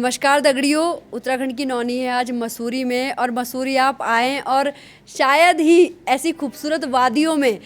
नमस्कार दगड़ियों, उत्तराखंड की नौनी है आज मसूरी में। और मसूरी आप आएँ और शायद ही ऐसी खूबसूरत वादियों में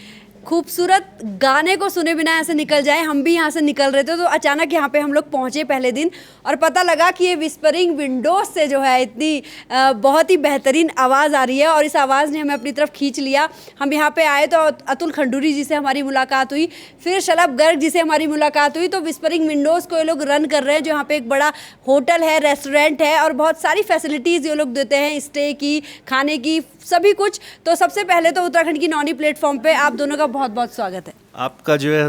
खूबसूरत गाने को सुने बिना ऐसे निकल जाए। हम भी यहाँ से निकल रहे थे तो अचानक यहाँ पे हम लोग पहुँचे पहले दिन और पता लगा कि ये विस्परिंग विंडोज़ से जो है इतनी बहुत ही बेहतरीन आवाज़ आ रही है और इस आवाज़ ने हमें अपनी तरफ खींच लिया। हम यहाँ पे आए तो अतुल खंडूरी जी से हमारी मुलाकात हुई, फिर शलभ गर्ग जी से हमारी मुलाकात हुई। तो विस्परिंग विंडोज़ को ये लोग रन कर रहे हैं, जो यहाँ पे एक बड़ा होटल है, रेस्टोरेंट है और बहुत सारी फैसिलिटीज़ ये लोग देते हैं, स्टे की, खाने की, सभी कुछ। तो सबसे पहले तो उत्तराखंड की नौनी प्लेटफॉर्म पे आप दोनों का बहुत बहुत स्वागत है। आपका जो है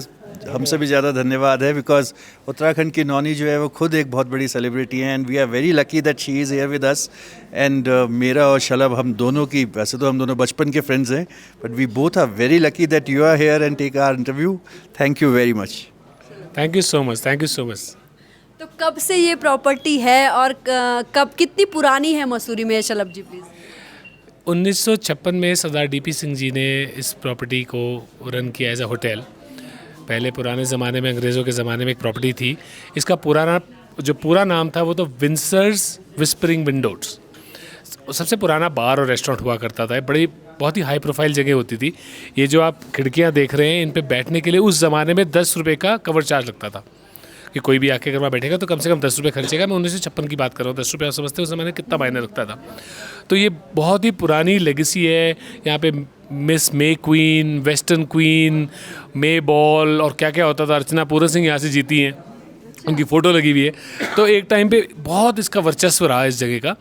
हमसे भी ज़्यादा धन्यवाद है, बिकॉज उत्तराखंड की नौनी जो है वो खुद एक बहुत बड़ी सेलिब्रिटी है and we are very lucky that she is here with us. And मेरा और शलभ, हम दोनों की, वैसे तो हम दोनों बचपन के फ्रेंड्स हैं, but we both are very lucky that you are here and take our interview. Thank you very much. Thank you so much, thank you so much. तो कब से ये प्रॉपर्टी है और कब, कितनी पुरानी है मसूरी में, शलभ जी प्लीज़? 1956 में सरदार डीपी सिंह जी ने इस प्रॉपर्टी को रन किया एज अ होटल। पहले पुराने ज़माने में, अंग्रेज़ों के ज़माने में एक प्रॉपर्टी थी। इसका पूरा नाम था वो तो विंसर्स विस्परिंग विंडोज़। सबसे पुराना बार और रेस्टोरेंट हुआ करता था। बहुत ही हाई प्रोफाइल जगह होती थी। ये जो आप खिड़कियाँ देख रहे हैं, इन पे बैठने के लिए उस ज़माने में 10 रुपये का कवर चार्ज लगता था कि कोई भी आके अगर वहाँ बैठेगा तो कम से कम 10 रुपये खर्चेगा। मैं 1956 की बात कर रहा हूँ। 10 रुपये आप समझते हैं उस ज़माने कितना मायने रखता था। तो ये बहुत ही पुरानी लेगेसी है। यहाँ पे मिस मे क्वीन, वेस्टर्न क्वीन, मे बॉल और क्या क्या होता था। अर्चना पूरन सिंह यहाँ से जीती हैं, उनकी फ़ोटो लगी हुई है। तो एक टाइम पे बहुत इसका वर्चस्व रहा इस जगह का,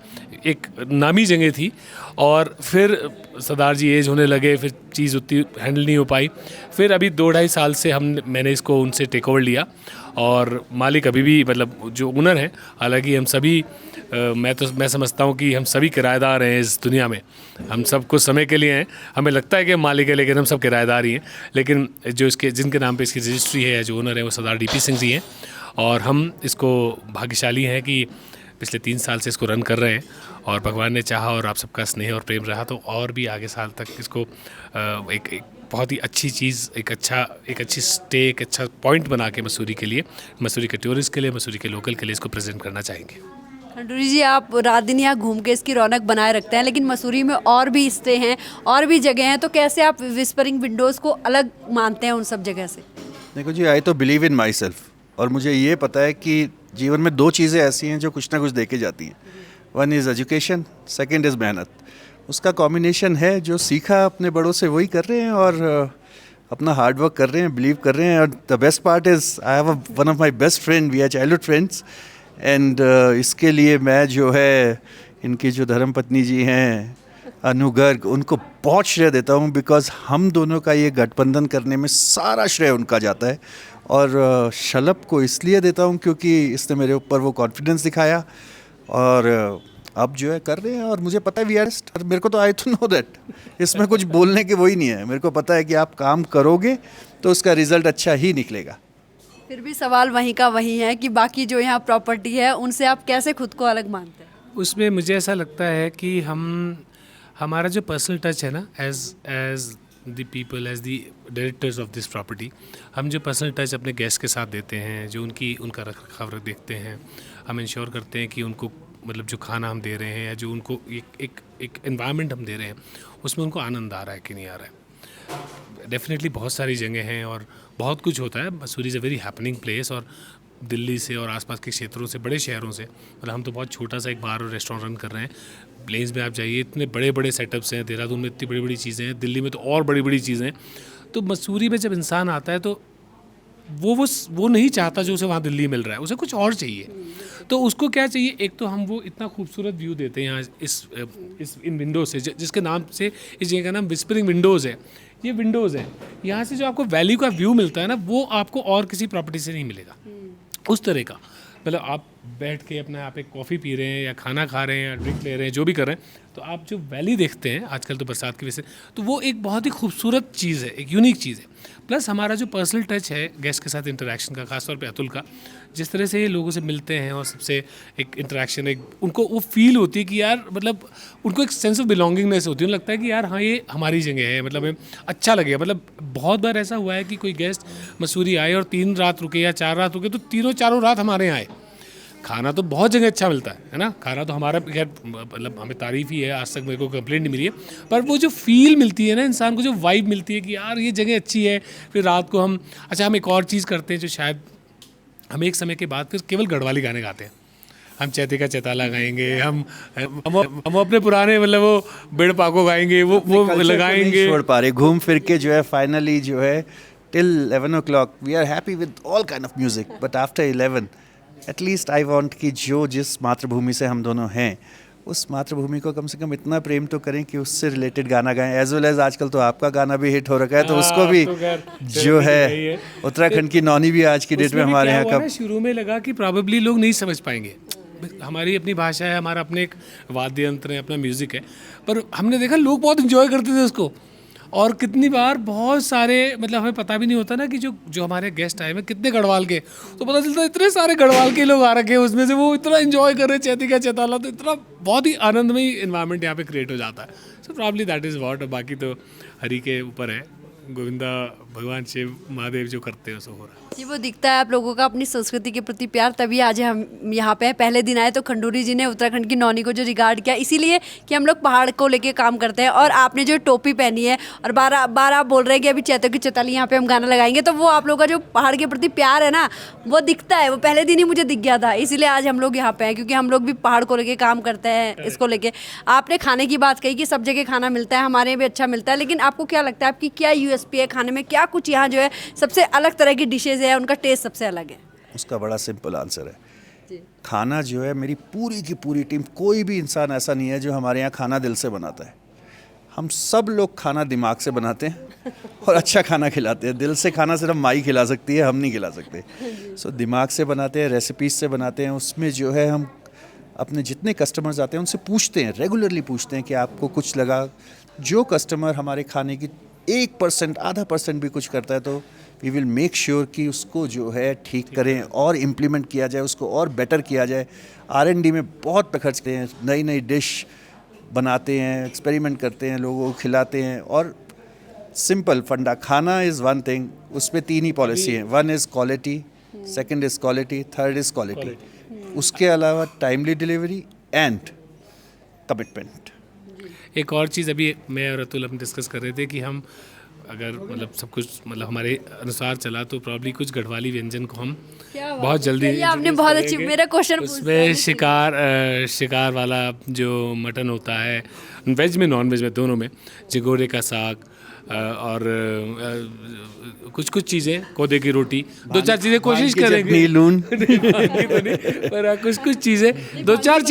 एक नामी जगह थी। और फिर सरदार जी एज होने लगे, फिर चीज़ उतनी हैंडल नहीं हो पाई। फिर अभी 2-2.5 साल से मैंने इसको उनसे टेक ओवर लिया और मालिक अभी भी, मतलब जो ओनर हैं, हालांकि हम सभी मैं समझता हूँ कि हम सभी किराएदार हैं इस दुनिया में। हम सब कुछ समय के लिए हैं, हमें लगता है कि हम मालिक है लेकिन हम सब किराएदार ही हैं। लेकिन जो जिनके नाम पे इसकी रजिस्ट्री है या जो ओनर है वो सरदार डीपी सिंह जी हैं। और हम इसको भाग्यशाली हैं कि पिछले 3 साल से इसको रन कर रहे हैं और भगवान ने चाहा और आप सबका स्नेह और प्रेम रहा तो और भी आगे साल तक इसको एक बहुत ही अच्छी चीज़, एक अच्छी स्टे, एक अच्छा पॉइंट बना के मसूरी के लिए, मसूरी के टूरिस्ट के लिए, मसूरी के लोकल के लिए इसको प्रेजेंट करना चाहेंगे। खंडूरी जी, आप रात दिन यहाँ घूम के इसकी रौनक बनाए रखते हैं, लेकिन मसूरी में और भी स्टे हैं, और भी जगह हैं, तो कैसे आप विस्परिंग विंडोज़ को अलग मानते हैं उन सब जगह से? देखो जी, आई तो बिलीव इन माई सेल्फ और मुझे ये पता है कि जीवन में 2 चीज़ें ऐसी हैं जो कुछ ना कुछ दे के जाती हैं। One is education, second is मेहनत। उसका कॉम्बिनेशन है, जो सीखा अपने बड़ों से वही कर रहे हैं और अपना हार्ड वर्क कर रहे हैं, बिलीव कर रहे हैं। और the best part is I have one of my best friend, we are childhood friends and इसके लिए मैं जो है, इनकी जो धर्मपत्नी जी हैं अनु गर्ग, उनको बहुत श्रेय देता हूँ, बिकॉज हम दोनों का ये गठबंधन करने में सारा श्रेय उनका जाता है। और शलभ को इसलिए देता हूँ क्योंकि इसने मेरे ऊपर वो कॉन्फिडेंस दिखाया और अब जो है कर रहे हैं। और मुझे पता है वी आर, मेरे को तो आई तो नो दैट इसमें कुछ बोलने के वही नहीं है। मेरे को पता है कि आप काम करोगे तो उसका रिजल्ट अच्छा ही निकलेगा। फिर भी सवाल वहीं का वहीं है कि बाकी जो यहाँ प्रॉपर्टी है उनसे आप कैसे खुद को अलग मानते हैं? उसमें मुझे ऐसा लगता है कि हमारा जो पर्सनल टच है ना, as the people, as the directors of this property, हम जो पर्सनल टच अपने गेस्ट के साथ देते हैं, जो उनका रख रखाव देखते हैं, हम इंश्योर करते हैं कि उनको, मतलब जो खाना हम दे रहे हैं या जो उनको एक एनवायरनमेंट हम दे रहे हैं, उसमें उनको आनंद आ रहा है कि नहीं आ रहा है। डेफिनेटली बहुत सारी जगह हैं और बहुत कुछ होता है। Mussoorie is a very happening place और दिल्ली से और आसपास के क्षेत्रों से, बड़े शहरों से, मतलब हम तो बहुत छोटा सा एक बार और रेस्टोरेंट रन कर रहे हैं। प्लेन्स में आप जाइए, इतने बड़े बड़े सेटअप्स हैं। देहरादून में इतनी बड़ी बड़ी चीज़ें हैं, दिल्ली में तो और बड़ी बड़ी चीज़ें हैं। तो मसूरी में जब इंसान आता है तो वो नहीं चाहता जो उसे वहाँ दिल्ली मिल रहा है, उसे कुछ और चाहिए। तो उसको क्या चाहिए? एक तो हम वो इतना खूबसूरत व्यू देते हैं यहाँ इन विंडोज़ से, जिसके नाम से इस जगह का नाम विस्परिंग विंडोज़ है। ये विंडोज़ है, यहाँ से जो आपको वैली का व्यू मिलता है ना, वो आपको और किसी प्रॉपर्टी से नहीं मिलेगा उस तरह का। मतलब आप बैठ के अपना, आप एक कॉफ़ी पी रहे हैं या खाना खा रहे हैं या ड्रिंक ले रहे हैं, जो भी कर रहे हैं, तो आप जो वैली देखते हैं आजकल तो बरसात की वजह से, तो वो एक बहुत ही खूबसूरत चीज़ है, एक यूनिक चीज़ है। प्लस हमारा जो पर्सनल टच है गेस्ट के साथ इंटरेक्शन का, खासतौर पे अतुल का, जिस तरह से ये लोगों से मिलते हैं और सबसे एक इंटरेक्शन, एक उनको वो फील होती है कि यार, मतलब उनको एक सेंस ऑफ बिलोंगिंगनेस होती है। उन्हें लगता है कि यार हाँ, ये हमारी जगह है, मतलब हमें अच्छा लगेगा। मतलब बहुत बार ऐसा हुआ है कि कोई गेस्ट मसूरी आए और 3 रात रुके या 4 रात रुके, तो तीनों चारों रात हमारे यहाँ आए। खाना तो बहुत जगह अच्छा मिलता है ना, खाना तो हमारा खैर मतलब हमें तारीफ़ ही है, आज तक मेरे को कंप्लेंट नहीं मिली है, पर वो जो फील मिलती है ना इंसान को, जो वाइब मिलती है कि यार ये जगह अच्छी है, फिर रात को हम एक और चीज़ करते हैं जो शायद हम एक समय के बाद फिर केवल गढ़वाली गाने गाते हैं, हम चैती का चैताला गाएंगे, हम अपने पुराने मतलब वो बेड़ पाको गाएंगे, वो लगाएंगे, छोड़ पा रहे, घूम फिर के जो है फाइनली जो है till 11 o'clock we are happy with all kind of music, but after 11 at least I want कि जो जिस मातृभूमि से हम दोनों हैं उस मातृभूमि को कम से कम इतना प्रेम तो करें कि उससे रिलेटेड गाना गाएं, एज वेल एज आजकल तो आपका गाना भी हिट हो रखा है, तो उसको भी जो है उत्तराखंड की नौनी भी आज की डेट में हमारे यहाँ का शुरू में लगा कि प्रॉबेबली लोग नहीं समझ पाएंगे, हमारी अपनी भाषा है, हमारा अपने एक वाद्य यंत्र है, अपना म्यूज़िक है, पर हमने देखा लोग बहुत इन्जॉय करते थे उसको, और कितनी बार बहुत सारे मतलब हमें पता भी नहीं होता ना कि जो हमारे गेस्ट आए हैं कितने गढ़वाल के, तो पता चलता है इतने सारे गढ़वाल के लोग आ रखे हैं, उसमें से वो इतना एंजॉय कर रहे हैं चैती का चैताला, तो इतना बहुत ही आनंदमयी इन्वायरमेंट यहाँ पे क्रिएट हो जाता है। So probably that is what, बाकी तो हरि के ऊपर है, गोविंदा भगवान शिव महादेव जो करते हैं सो हो रहा है। जी, वो दिखता है आप लोगों का अपनी संस्कृति के प्रति प्यार, तभी आज हम यहाँ पे हैं। पहले दिन आए तो खंडूरी जी ने उत्तराखंड की नौनी को जो रिगार्ड किया, इसीलिए कि हम लोग पहाड़ को लेके काम करते हैं, और आपने जो टोपी पहनी है और बार आप बोल रहे हैं कि अभी चैतों की चैताली यहाँ पे हम गाना लगाएंगे, तो वो आप लोगों का जो पहाड़ के प्रति प्यार है ना, वो दिखता है, वो पहले दिन ही मुझे दिख गया था, इसीलिए आज हम लोग यहाँ पे हैं, क्योंकि हम लोग भी पहाड़ को लेके काम करते हैं। इसको लेके आपने खाने की बात कही कि सब जगह खाना मिलता है, हमारे यहाँ भी अच्छा मिलता है, लेकिन आपको क्या लगता है आपकी क्या यूएसपी है खाने में, क्या कुछ यहाँ जो है सबसे अलग तरह की डिशेज है, उनका टेस्ट सबसे अलग है? उसका बड़ा सिंपल आंसर है, खाना जो है मेरी पूरी की पूरी टीम, कोई भी इंसान ऐसा नहीं है जो हमारे यहाँ खाना दिल से बनाता है, हम सब लोग खाना दिमाग से बनाते हैं और अच्छा खाना खिलाते हैं। दिल से खाना सिर्फ माई खिला सकती है, हम नहीं खिला सकते। सो दिमाग से बनाते हैं, रेसिपीज से बनाते हैं, उसमें जो है हम अपने जितने कस्टमर्स आते हैं उनसे पूछते हैं, रेगुलरली पूछते हैं कि आपको कुछ लगा। जो कस्टमर हमारे खाने की 1% आधा % भी कुछ करता है तो वी विल मेक श्योर कि उसको जो है ठीक करें और इम्प्लीमेंट किया जाए, उसको और बेटर किया जाए। R&D में बहुत पे खर्च करते हैं, नई नई डिश बनाते हैं, एक्सपेरिमेंट करते हैं, लोगों को खिलाते हैं। और सिंपल फंडा, खाना इज़ वन थिंग, उसमें 3 ही पॉलिसी हैं, 1 is quality, 2nd is quality, 3rd is quality. उसके अलावा टाइमली डिलीवरी एंड कमिटमेंट। एक और चीज़ अभी मैं और अतुल हम डिस्कस कर रहे थे कि हम अगर मतलब सब कुछ मतलब हमारे अनुसार चला तो प्रॉब्ली कुछ गढ़वाली व्यंजन को हम बहुत जल्दी, आपने बहुत अच्छी मेरा क्वेश्चन उसमें शिकार वाला जो मटन होता है, वेज में नॉन वेज में दोनों में, जिगोरे का साग और कुछ चीज़ें, कोदे की रोटी, 2-4 चीज़ें कोशिश करेंगे पर कुछ चीज़ें 2-4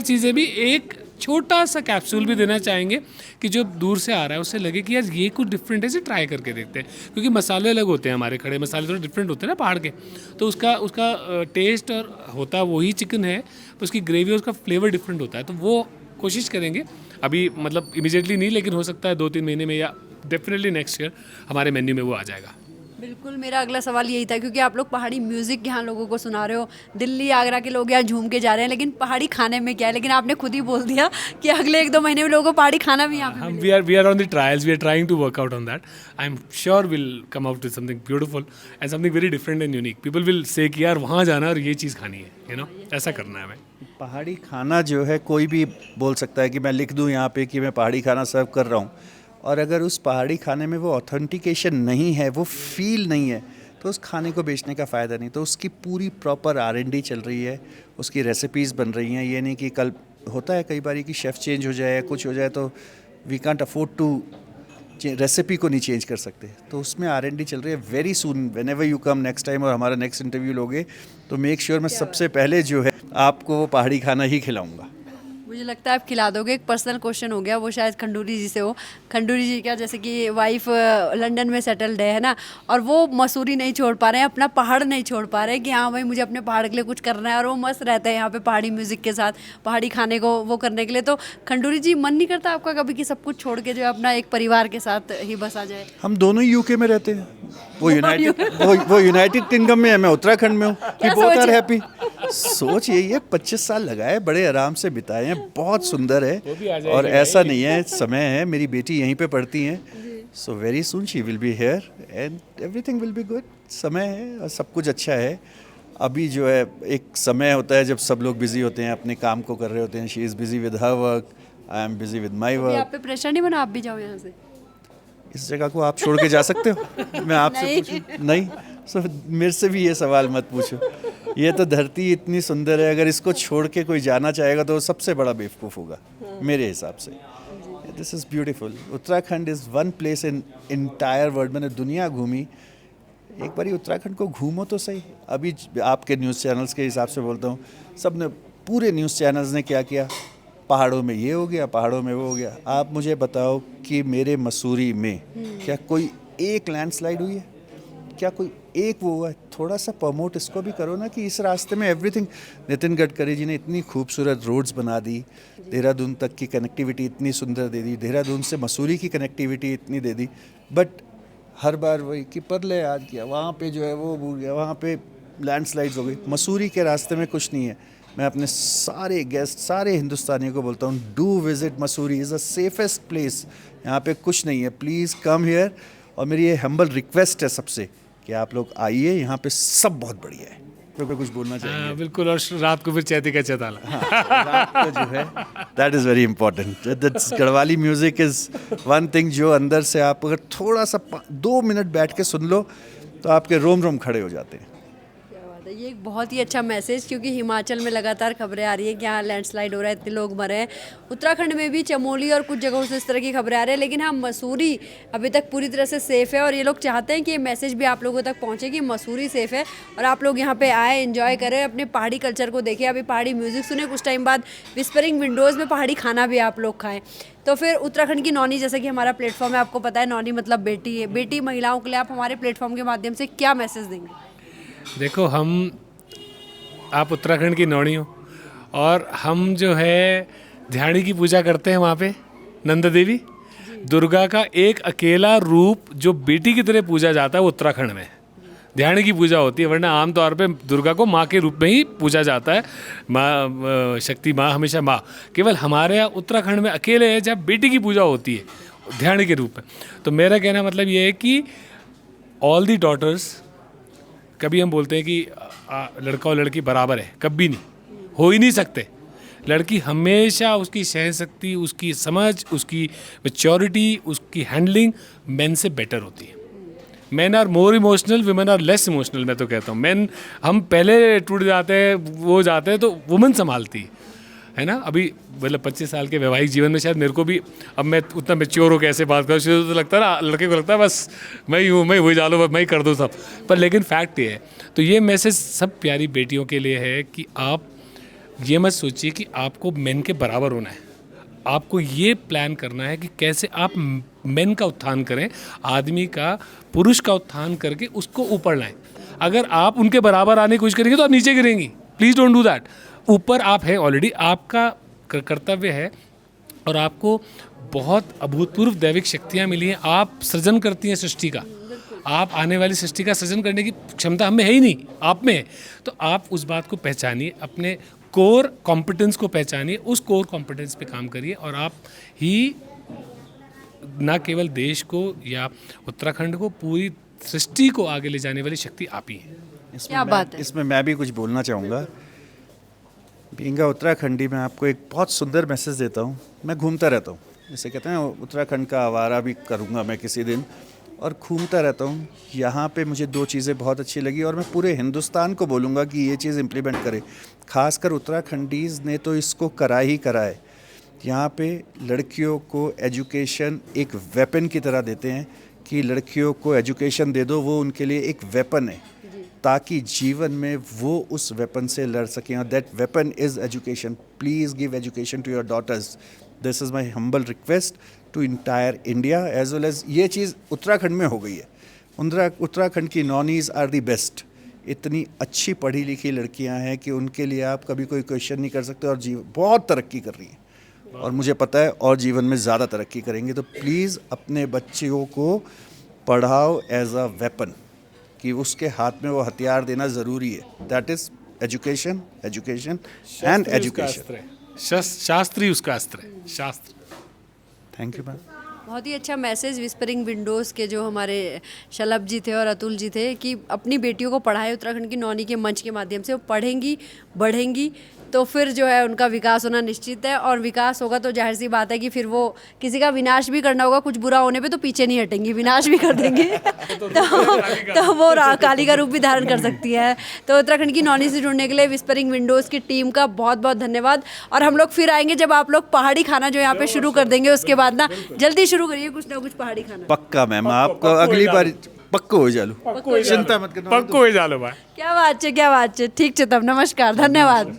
चीज़ें भी एक छोटा सा कैप्सूल भी देना चाहेंगे कि जो दूर से आ रहा है उसे लगे कि यार ये कुछ डिफरेंट है, इसे ट्राई करके देखते हैं, क्योंकि मसाले अलग होते हैं, हमारे खड़े मसाले थोड़े डिफरेंट होते हैं ना पहाड़ के, तो उसका टेस्ट और होता वही चिकन है, पर उसकी ग्रेवी और उसका फ्लेवर डिफरेंट होता है, तो वो कोशिश करेंगे अभी मतलब इमीडिएटली नहीं, लेकिन हो सकता है 2-3 महीने में या डेफिनेटली नेक्स्ट ईयर हमारे मेन्यू में वो आ जाएगा। बिल्कुल, मेरा अगला सवाल यही था, क्योंकि आप लोग पहाड़ी म्यूज़िक यहाँ लोगों को सुना रहे हो, दिल्ली आगरा के लोग यहाँ झूम के जा रहे हैं, लेकिन पहाड़ी खाने में क्या है? लेकिन आपने खुद ही बोल दिया कि अगले 1-2 महीने में लोगों को पहाड़ी खाना भी यहाँ पे we are on the trials, we are trying to work out on that. I'm sure we'll come out with something beautiful and something very different and unique. People will say कि यार वहाँ जाना और ये चीज़ खानी है, you know, ऐसा करना है हमें। पहाड़ी खाना जो है कोई भी बोल सकता है कि मैं लिख दूं यहाँ पे कि मैं पहाड़ी खाना सर्व कर रहा हूँ, और अगर उस पहाड़ी खाने में वो ऑथेंटिकेशन नहीं है, वो फील नहीं है, तो उस खाने को बेचने का फ़ायदा नहीं। तो उसकी पूरी प्रॉपर R&D चल रही है, उसकी रेसिपीज़ बन रही हैं। ये नहीं कि कल होता है कई बार कि शेफ़ चेंज हो जाए, कुछ हो जाए, तो we can't afford to recipe को नहीं चेंज कर सकते, तो उसमें R&D चल रही है। Very soon whenever you come next time और हमारा नेक्स्ट इंटरव्यू लोगे तो मेक श्योर मैं सबसे पहले जो है आपको वो पहाड़ी खाना ही खिलाऊँगा। मुझे लगता है आप खिला दोगे। एक पर्सनल क्वेश्चन हो गया, वो शायद खंडूरी जी से हो। खंडूरी जी का जैसे कि वाइफ लंदन में सेटल्ड है ना, और वो मसूरी नहीं छोड़ पा रहे हैं, अपना पहाड़ नहीं छोड़ पा रहे हैं कि हाँ भाई मुझे अपने पहाड़ के लिए कुछ करना है, और वो मस्त रहते हैं यहाँ पे पहाड़ी म्यूज़िक के साथ, पहाड़ी खाने को वो करने के लिए। तो खंडूरी जी, मन नहीं करता आपका कभी कि सब कुछ छोड़ के जो है अपना एक परिवार के साथ ही बसा जाए? हम दोनों ही UK में रहते हैं, वो यूनाइटेड किंगडम में है, मैं उत्तराखंड में हूँ। कि बोथ आर हैप्पी। सोच यही है, 25 साल लगाए, बड़े आराम से बिताए हैं, बहुत सुंदर है। और ऐसा नहीं है, समय है, मेरी बेटी यहीं पे पढ़ती हैं, so very soon she will be here and everything will be good. समय है और सब कुछ अच्छा है। अभी जो है एक समय होता है जब सब लोग बिजी होते हैं, अपने काम को कर रहे होते हैं. She is busy with her work, I am busy with my अभी वर्क. आप पे प्रेशर नहीं बना आप भी जाओ यहाँ से? इस जगह को आप छोड़ के जा सकते हो? मैं आपसे नहीं। पूछूं? नहीं. सो मेरे से भी ये सवाल मत पूछो. ये तो धरती इतनी सुंदर है, अगर इसको छोड़ के कोई जाना चाहेगा तो वो सबसे बड़ा बेवकूफ़ होगा मेरे हिसाब से. This is beautiful. Uttarakhand is one place in entire world. मैंने दुनिया घूमी, एक बारी उत्तराखंड को घूमो तो सही. अभी आपके न्यूज़ चैनल्स के हिसाब से बोलता हूँ, सब ने, पूरे न्यूज़ चैनल्स ने क्या किया, पहाड़ों में ये हो गया, पहाड़ों में वो हो गया. आप मुझे बताओ कि मेरे मसूरी में क्या कोई एक लैंडस्लाइड हुई है? क्या कोई एक वो हुआ है? थोड़ा सा प्रमोट इसको भी करो ना कि इस रास्ते में एवरीथिंग. नितिन गडकरी जी ने इतनी खूबसूरत रोड्स बना दी, देहरादून तक की कनेक्टिविटी इतनी सुंदर दे दी, देहरादून से मसूरी की कनेक्टिविटी इतनी दे दी. बट हर बार वही कि परले याद किया, वहाँ पे जो है वो भूल गया, वहाँ पे लैंडस्लाइड्स हो गई. मसूरी के रास्ते में कुछ नहीं है. मैं अपने सारे गेस्ट, सारे हिंदुस्तानियों को बोलता हूँ, do visit Mussoorie. Is the safest place. यहाँ पे कुछ नहीं है. Please come here. और मेरी ये हम्बल रिक्वेस्ट है सबसे कि आप लोग आइए, यहाँ पे सब बहुत बढ़िया है. तो कुछ बोलना चाहिए? बिल्कुल. और रात को फिर चैती का चैताला. रात को जो है, that is very important. Garhwali music is one thing जो अंदर से आप अगर थोड़ा सा 2 मिनट बैठ के सुन लो तो आपके रोम रोम खड़े हो जाते हैं. क्या बात है, ये एक बहुत ही अच्छा मैसेज, क्योंकि हिमाचल में लगातार खबरें आ रही है कि यहाँ लैंडस्लाइड हो रहा है, इतने लोग मरे हैं. उत्तराखंड में भी चमोली और कुछ जगहों से इस तरह की खबरें आ रही है, लेकिन हाँ, मसूरी अभी तक पूरी तरह से सेफ़ है. और ये लोग चाहते हैं कि ये मैसेज भी आप लोगों तक पहुँचे कि मसूरी सेफ़ है और आप लोग यहाँ पे आए, एंजॉय करें, अपने पहाड़ी कल्चर को देखें, अभी पहाड़ी म्यूज़िक सुने, कुछ टाइम बाद विस्परिंग विंडोज़ में पहाड़ी खाना भी आप लोग खाएँ. तो फिर उत्तराखंड की नौनी, जैसा कि हमारा प्लेटफॉर्म है, आपको पता है नौनी मतलब बेटी है. बेटी महिलाओं के लिए आप हमारे प्लेटफॉर्म के माध्यम से क्या मैसेज देंगे? देखो, आप उत्तराखंड की नौनी हो और हम जो है ध्यानी की पूजा करते हैं वहाँ पे. नंदा देवी दुर्गा का एक अकेला रूप जो बेटी की तरह पूजा जाता है वो उत्तराखंड में ध्यान की पूजा होती है. वरना आमतौर पे दुर्गा को माँ के रूप में ही पूजा जाता है. माँ शक्ति, माँ हमेशा माँ. केवल हमारे यहाँ उत्तराखंड में अकेले है जब बेटी की पूजा होती है ध्यान के रूप में. तो मेरा कहना मतलब ये है कि ऑल दी डॉटर्स, कभी हम बोलते हैं कि लड़का और लड़की बराबर है, कभी नहीं, हो ही नहीं सकते. लड़की हमेशा उसकी सहनशक्ति, उसकी समझ, उसकी मैच्योरिटी, उसकी हैंडलिंग मेन से बेटर होती है. Men are more emotional, women are less emotional. मैं तो कहता हूँ मेन हम पहले टूट जाते हैं, वो जाते हैं तो वुमेन संभालती है ना. अभी मतलब 25 साल के वैवाहिक जीवन में शायद मेरे को भी, अब मैं उतना मैच्योर हो कैसे बात करूँ, शुरू तो लगता है ना, लड़के को लगता है बस मैं ही हूँ, मैं वही डालो, बस मैं ही कर दूँ सब. पर लेकिन फैक्ट ये है. तो ये मैसेज सब प्यारी बेटियों के लिए है कि आप ये मत सोचिए कि आपको मेन के बराबर होना है. आपको ये प्लान करना है कि कैसे आप मेन का उत्थान करें, आदमी का, पुरुष का उत्थान करके उसको ऊपर लाएं. अगर आप उनके बराबर आने की कोशिश करेंगे तो आप नीचे गिरेंगी. Please don't do that. ऊपर आप हैं ऑलरेडी, आपका कर्तव्य है और आपको बहुत अभूतपूर्व दैविक शक्तियाँ मिली हैं. आप सृजन करती हैं सृष्टि का. आप आने वाली सृष्टि का सृजन करने की क्षमता हमें है ही नहीं, आप में है. तो आप उस बात को पहचानिए, अपने कोर कॉम्पिटेंस को पहचानिए, उस कोर कॉम्पिटेंस पे काम करिए और आप ही ना केवल देश को या उत्तराखंड को, पूरी सृष्टि को आगे ले जाने वाली शक्ति आप ही हैं. क्या बात है. इसमें मैं भी कुछ बोलना चाहूँगा. बीइंग उत्तराखंडी, मैं आपको एक बहुत सुंदर मैसेज देता हूँ. मैं घूमता रहता हूँ, जैसे कहते हैं उत्तराखंड का आवारा भी करूँगा मैं किसी दिन, और घूमता रहता हूँ. यहाँ पे मुझे 2 चीज़ें बहुत अच्छी लगी और मैं पूरे हिंदुस्तान को बोलूँगा कि ये चीज़ इम्प्लीमेंट करे. खासकर उत्तराखंडीज़ ने तो इसको करा ही करा है. यहाँ पे लड़कियों को एजुकेशन एक वेपन की तरह देते हैं कि लड़कियों को एजुकेशन दे दो, वो उनके लिए एक वेपन है ताकि जीवन में वो उस वेपन से लड़ सकें. और that weapon is education. Please give education to your daughters. This is my humble request to entire India as well as. ये चीज़ उत्तराखंड में हो गई है. उत्तराखंड की नॉनीज़ आर दी बेस्ट. इतनी अच्छी पढ़ी लिखी लड़कियां हैं कि उनके लिए आप कभी कोई क्वेश्चन नहीं कर सकते, और बहुत तरक्की कर रही हैं और मुझे पता है और जीवन में ज़्यादा तरक्की करेंगे. तो प्लीज़ अपने बच्चियों को पढ़ाओ एज अ वेपन, कि उसके हाथ में वो हथियार देना ज़रूरी है. That is education, education and education. Shastri उसका अस्त्र है. शास्त्र. Thank you ma'am. बहुत ही अच्छा मैसेज विस्परिंग विंडोज़ के जो हमारे शलभ जी थे और अतुल जी थे कि अपनी बेटियों को पढ़ाए उत्तराखंड की नौनी के मंच के माध्यम से, वो पढ़ेंगी बढ़ेंगी तो फिर जो है उनका विकास होना निश्चित है, और विकास होगा तो जाहिर सी बात है कि फिर वो किसी का विनाश भी करना होगा, कुछ बुरा होने पे तो पीछे नहीं हटेंगी, विनाश भी कर देंगे तो वो काली का रूप भी धारण कर सकती है। तो उत्तराखंड की नौनी से जुड़ने के लिए विस्परिंग विंडोज़ की टीम का बहुत बहुत धन्यवाद। और हम लोग फिर आएंगे जब आप लोग पहाड़ी खाना जो यहाँ पे शुरू कर देंगे, उसके बाद ना जल्दी शुरू करिए कुछ ना कुछ पहाड़ी खाना। पक्का मैम, आपको अगली बार पक्को हो जालो, चिंता मत करना, पक्को हो जालो भाई। क्या बात है, क्या बात है। ठीक है, तब नमस्कार, धन्यवाद।